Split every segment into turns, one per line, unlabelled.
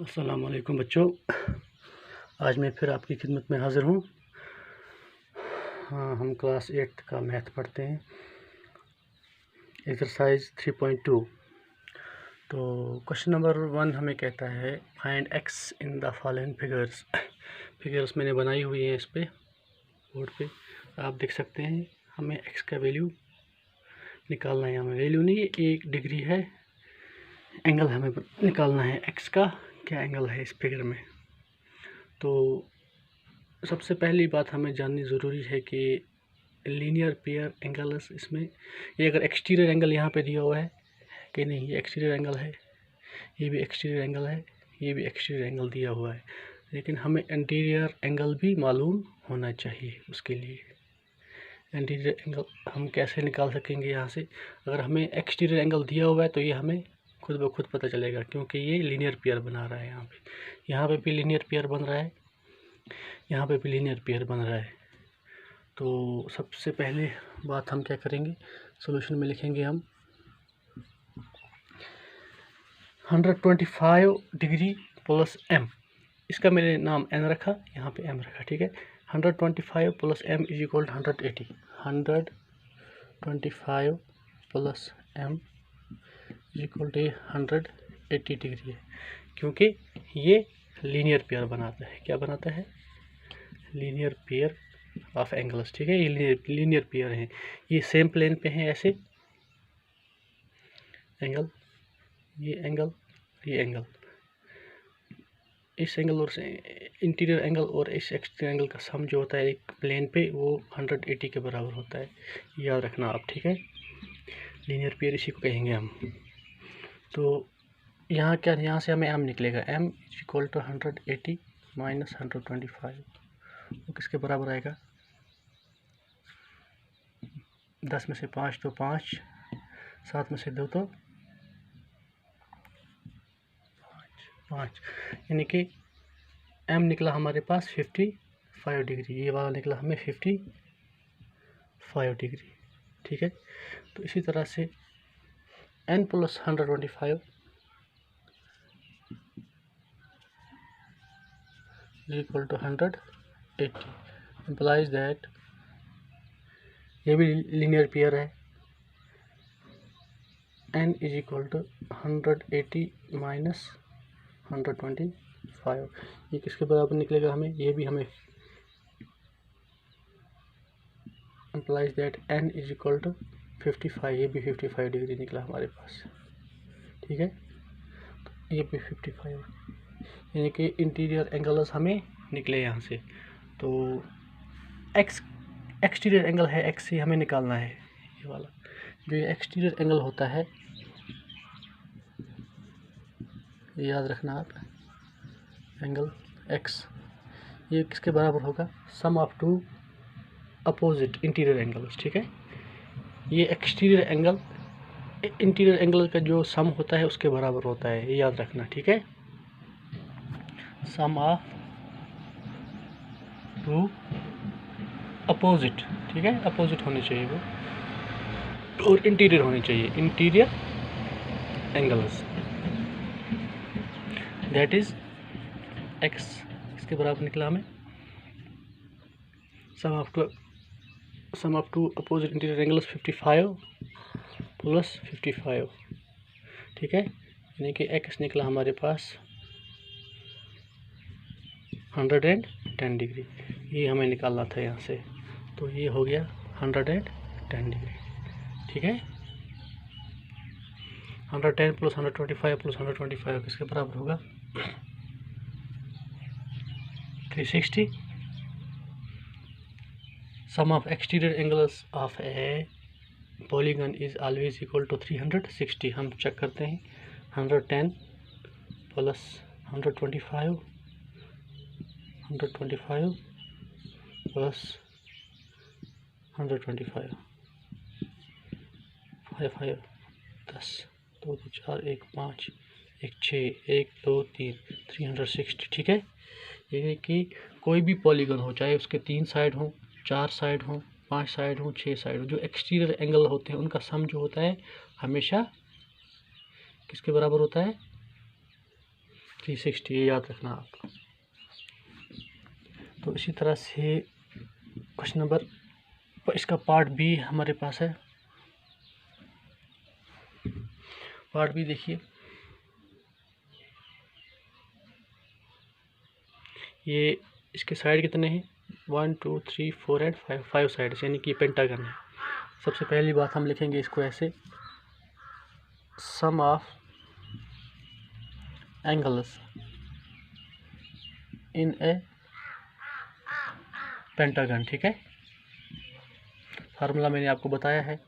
अस्सलाम वालेकुम बच्चों, आज मैं फिर आपकी खिदमत में हाज़िर हूँ। हाँ, हम क्लास 8 का मैथ पढ़ते हैं, एक्सरसाइज 3.2। तो क्वेश्चन नंबर 1 हमें कहता है find x in the following figures. Figures मैंने बनाई हुई है इस पे बोर्ड पे, आप देख सकते हैं। हमें एक्स का वैल्यू निकालना है, हमें वैल्यू नहीं, 1 डिग्री है, एंगल हमें निकालना है। एक्स का क्या एंगल है इस फिगर में। तो सबसे पहली बात हमें जाननी ज़रूरी है कि लीनियर पेयर एंगल्स इसमें, ये अगर एक्सटीरियर एंगल यहाँ पे दिया हुआ है कि नहीं, ये एक्सटीरियर एंगल है, ये भी एक्सटीरियर एंगल है, ये भी एक्सटीरियर एंगल दिया हुआ है, लेकिन हमें इंटीरियर एंगल भी मालूम होना चाहिए। उसके लिए इंटीरियर एंगल हम कैसे निकाल सकेंगे यहाँ से। अगर हमें एक्सटीरियर एंगल दिया हुआ है तो ये हमें खुद ब खुद पता चलेगा, क्योंकि ये लीनियर पेयर बना रहा है। यहाँ पे भी लीनियर पेयर बन रहा है, यहाँ पे भी लीनियर पेयर बन रहा है। तो सबसे पहले बात हम क्या करेंगे, सॉल्यूशन में लिखेंगे हम 125 डिग्री प्लस m, इसका मैंने नाम n रखा, यहाँ पे m रखा, ठीक है। 125 plus m is equal 180, 125 plus m is equal to 180 degree है, क्योंकि ये लीनियर पेयर बनाता है। क्या बनाता है? लीनियर पेयर ऑफ एंगल्स, ठीक है। ये लीनियर पेयर हैं, ये सेम प्लेन पे हैं ऐसे, एंगल, ये एंगल, ये एंगल, इस एंगल और इंटीरियर एंगल और इस एक्सटीरियर एंगल का सम जो होता है एक प्लेन पे, वो 180 के बराबर होता है। याद रखना आप, ठीक है। लीनियर पेयर इसी को कहेंगे हम। तो यहाँ क्या, यहाँ से हमें m निकलेगा, m is equal to 180 minus 125, वो किसके बराबर आएगा? 10 में से 5 तो 5, 7 में से 2 तो 5, यानी कि m निकला हमारे पास 55 डिग्री, ये वाला निकला हमें 55 डिग्री, ठीक है। तो इसी तरह से n plus 125 is equal to 180, implies that ये भी लीनियर पेयर है। n is equal to 180 minus 125, ये किसके बराबर निकलेगा हमें? ये भी हमें implies that n is equal to 55, ये भी 55 डिग्री निकला हमारे पास, ठीक है। तो ये भी 55, यानी कि इंटीरियर एंगल्स हमें निकले यहाँ से। तो एक्सटीरियर एंगल है, एक्स से हमें निकालना है। ये वाला जो ये एक्सटीरियर एंगल होता है, याद रखना आप, एंगल एक्स, ये किसके बराबर होगा? Sum of two opposite interior angles, ठीक है। ये एक्सटीरियर एंगल इंटीरियर एंगल का जो सम होता है उसके बराबर होता है, ये याद रखना, ठीक है। सम ऑफ टू अपोजिट, ठीक है, अपोजिट होने चाहिए वो, और इंटीरियर होनी चाहिए, interior angles, that is x, इसके बराबर निकला हमें sum of two opposite interior angles 55 plus 55, ठीक है, यानी कि एक्स निकला हमारे पास 110 डिग्री, ये हमें निकालना था यहाँ से। तो ये हो गया 110 डिग्री, ठीक है। 110 प्लस 125 प्लस 125 किसके बराबर होगा? 360। Sum of exterior angles of a polygon is always equal to 360। हम चेक करते हैं, 110 प्लस 125 प्लस 125, 5 10, 2 2 4 1 5 1 6 1 2 3 360, ठीक है। ये कि कोई भी पॉलीगन हो, चाहे उसके 3 साइड हों, 4 साइड हों, 5 साइड हों, 6 साइड हों, जो एक्सटीरियर एंगल होते हैं उनका सम जो होता है हमेशा किसके बराबर होता है? 360, ये याद रखना आप। तो इसी तरह से क्वेश्चन नंबर, इसका पार्ट बी हमारे पास है। पार्ट बी देखिए, ये इसके साइड कितने हैं, 1 2 3 4 एंड 5 साइड, यानी कि पेंटागन है। सबसे पहली बात हम लिखेंगे इसको ऐसे, sum of angles in a pentagon, ठीक है। फार्मूला मैंने आपको बताया है,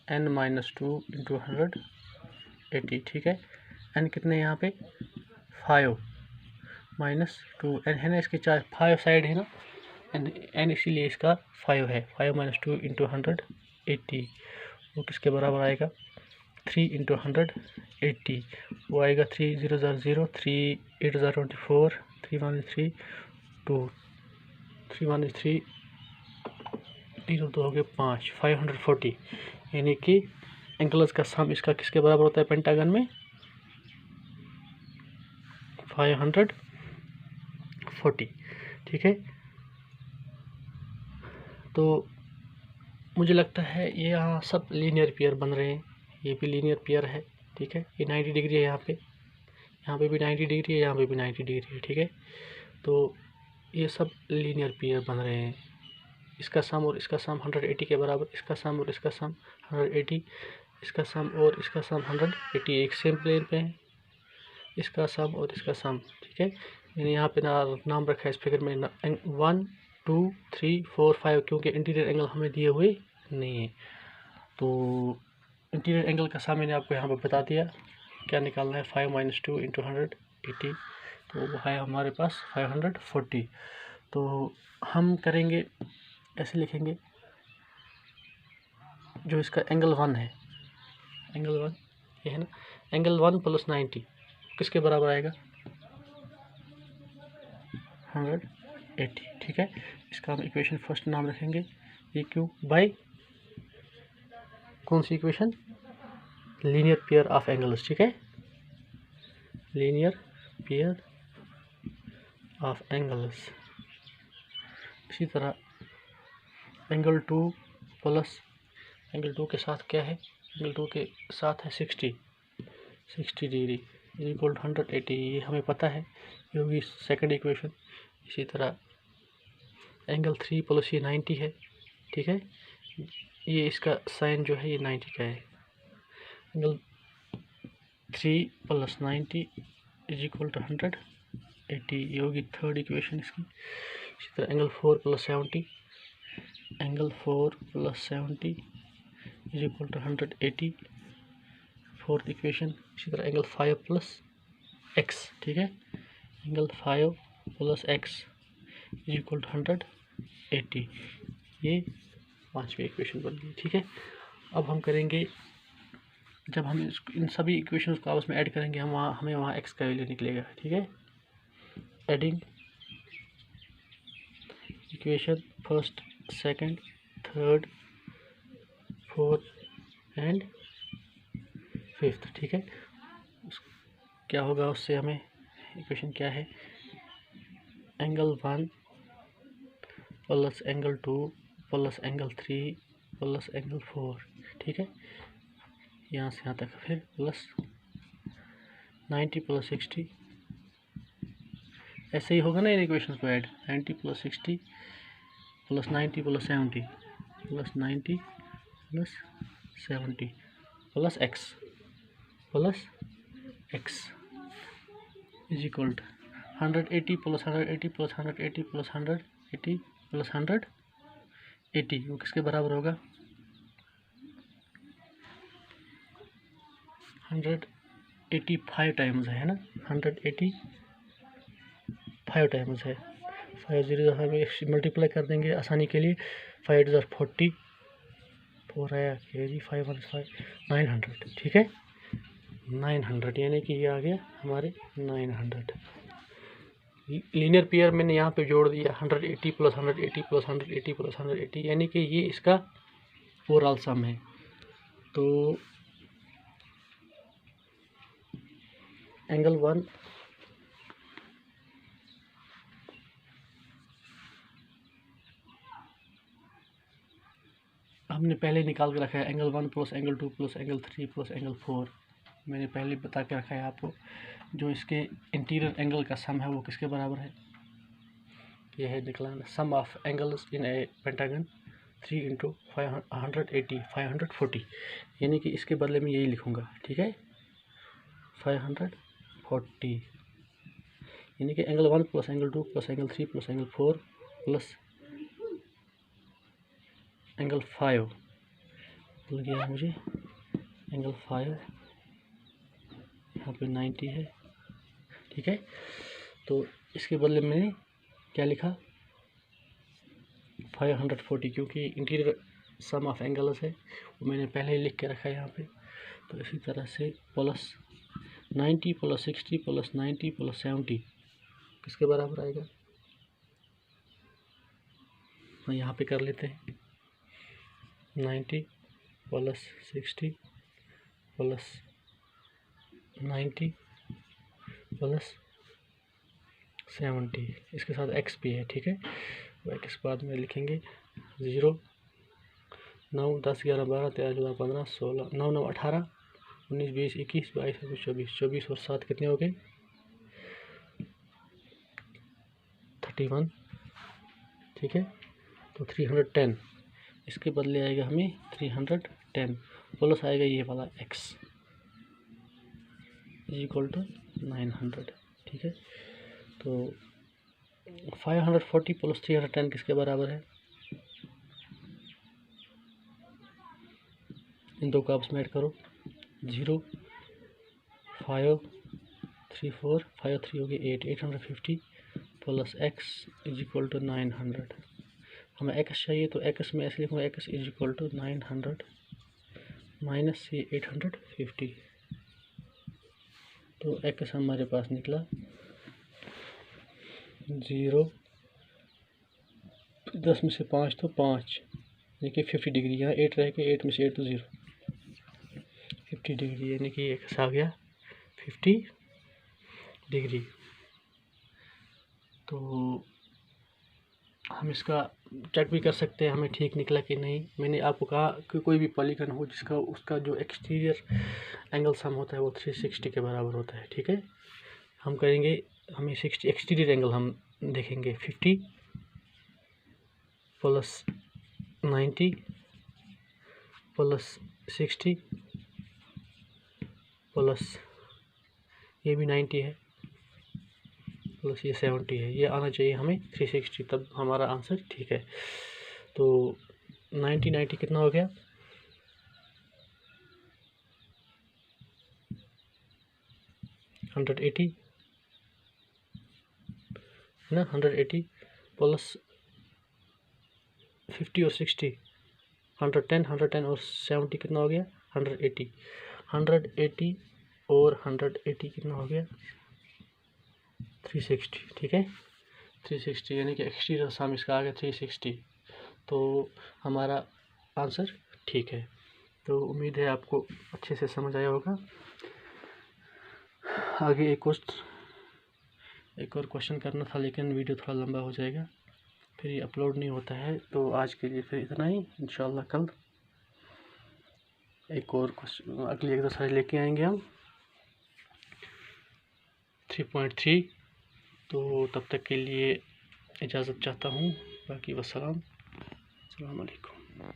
n-2 इंटू 180, ठीक है। n कितने यहाँ पे 5 -2, n है ना, इसके 5 साइड है ना, n इसीलिए इसका 5 है। 5 - 2 इंटू 180, वो किसके बराबर आएगा, 3 इंटू 180, वो आएगा 3 0 0, 3 8 24, 3 1 3 2, 3 1 3 0 2 हो गए 5, 540, यानी कि एंगल्स का सम इसका किसके बराबर होता है पेंटागन में, 540, ठीक है। तो मुझे लगता है ये यहाँ सब लीनियर पेयर बन रहे हैं, ये भी लीनियर पेयर है, ठीक है। ये 90 डिग्री है, यहाँ पे भी 90 डिग्री है, यहाँ पे भी 90 डिग्री है, ठीक है। तो ये सब लीनियर पेयर बन रहे हैं। इसका सम और इसका सम 180 के बराबर, इसका सम और इसका सम 180, इसका सम और इसका सम 180 एक सेम प्लेन पे है, इसका सम और इसका सम, ठीक है। मैंने यहाँ पे नाम रखा है इस फिगर में 1 2 3 4 5, क्योंकि इंटीरियर एंगल हमें दिए हुए नहीं है। तो इंटीरियर एंगल का सम मैंने आपको यहाँ पर बता दिया, क्या निकालना है, 5 - 2 इंटू 180, तो वो है हमारे पास 540। तो हम करेंगे ऐसे, लिखेंगे जो इसका एंगल 1 है, एंगल 1 ये है ना, एंगल 1 + 90 किसके बराबर आएगा, 180, ठीक है। इसका हम इक्वेशन फर्स्ट नाम रखेंगे ए क्यू बाई कौन सी equation, linear pair of angles, ठीक है, लीनियर पेयर ऑफ एंगल्स। इसी तरह एंगल 2 प्लस एंगल 2 के साथ क्या है, एंगल 2 के साथ है 60 डिग्री इक्वल 180, ये हमें पता है, ये होगी सेकंड इक्वेशन। इसी तरह एंगल 3 प्लस ये 90 है, ठीक है, ये इसका साइन जो है ये 90 का है। एंगल 3 + 90 इक्वल 180, ये होगी थर्ड इक्वेशन इसकी। इसी तरह angle 4 + 70, angle 4 + 70 equal 180, fourth equation. इसी तरह एंगल 5 + x, ठीक है, एंगल 5 + x इक्वल 180, ये पांचवी इक्वेशन बन गई, ठीक है। अब हम करेंगे, जब हम इन सभी इक्वेशंस को आपस में ऐड करेंगे, हमें वहाँ x का वैल्यू निकलेगा, ठीक है। Adding equation first, second, third, fourth and fifth, ठीक है। क्या होगा उससे, हमें इक्वेशन क्या है, angle 1 plus angle 2 plus angle 3 plus angle 4, ठीक है, यहाँ से यहाँ तक, फिर प्लस 90 + 60, ऐसे ही होगा ना इन इक्वेशन को add, 90 + 60 plus 90 + 70 plus 90 + 70 plus x is equal 180 + 180 + 180 + 180 + 180, वो किसके बराबर होगा, 185 टाइम्स है ना, 185 टाइम्स है। 5 0 हमें मल्टीप्लाई कर देंगे आसानी के लिए, 5 × 40 4 आया के जी, 5 1 5 900, ठीक है, 900, यानी कि ये आ गया हमारे 900। लीनियर पेयर मैंने यहाँ पे जोड़ दिया 180 + 180 + 180 + 180, यानी कि ये इसका ओवरऑल सम है। तो एंगल 1 हमने पहले निकाल के रखा है angle 1 plus angle 2 plus angle 3 plus angle 4। मैंने पहले बता के रखा है आपको। जो इसके इंटीरियर एंगल का सम है वो किसके बराबर है, यह है निकलाना sum of angles in a pentagon 3 into 580 540, यानी कि इसके बदले में यही लिखूँगा, ठीक है, 540, यानी कि angle 1 plus angle 2 plus angle 3 plus angle 4 plus angle 5 मिल गया मुझे। एंगल 5 यहाँ पे 90 है, ठीक है। तो इसके बदले मैंने क्या लिखा 540, क्योंकि इंटीरियर सम ऑफ एंगल्स है वो मैंने पहले ही लिख के रखा है यहाँ पे। तो इसी तरह से प्लस 90 प्लस 60 प्लस 90 प्लस 70 किसके बराबर आएगा, हम यहाँ पे कर लेते हैं 90 प्लस 60 प्लस 90 प्लस 70, इसके साथ एक्स भी है, ठीक है। वो एक्स बाद में लिखेंगे 0 9 10 11 12 13 14 15 16 9 9 18 19 20 21 22 23 24 24 और 7 कितने हो गए 31, ठीक है। तो 310 इसके बदले आएगा हमें 310 प्लस आएगा ये वाला x इक्वल टू 900, ठीक है। तो 540 प्लस 310 किसके बराबर है, इन दो का आपस में ऐड करो 0 5 3 4 5 3 हो गए 8 850 plus x is equal to 900। हमें x चाहिए तो x में ऐसे लिखूँगा x is equal to 900 minus ये 850। तो x हमारे पास निकला 0 10 में से 5 तो 5, देखिए 50 डिग्री, यहाँ 8 रह के 8 में से 8 तो 0 50 डिग्री, यानी कि x आ गया 50 डिग्री। तो हम इसका चेक भी कर सकते हैं हमें ठीक निकला कि नहीं। मैंने आपको कहा कि कोई भी पॉलीगन हो जिसका उसका जो एक्सटीरियर एंगल सम होता है वो 360 के बराबर होता है, ठीक है। हम करेंगे, हमें 60 एक्सटीरियर एंगल हम देखेंगे 50 प्लस 90 प्लस 60 प्लस ये भी 90 है प्लस ये 70 है, ये आना चाहिए हमें 360, तब हमारा आंसर ठीक है। तो 90 कितना हो गया 180 है ना, 180 प्लस 50 और 60 110 और 70 कितना हो गया 180 और 180 कितना हो गया 360, ठीक है 360, यानी कि एक्सटीरियर सम इसका आ गया 360। तो हमारा आंसर ठीक है। तो उम्मीद है आपको अच्छे से समझ आया होगा। आगे एक और क्वेश्चन करना था, लेकिन वीडियो थोड़ा लंबा हो जाएगा, फिर ये अपलोड नहीं होता है। तो आज के लिए फिर इतना ही, इंशाल्लाह कल एक और क्वेश्चन अगली एक्सरसाइज लेके आएंगे हम 3.3। तो तब तक के लिए इजाज़त चाहता हूँ, बाकी वस्सलाम, अस्सलाम वालेकुम।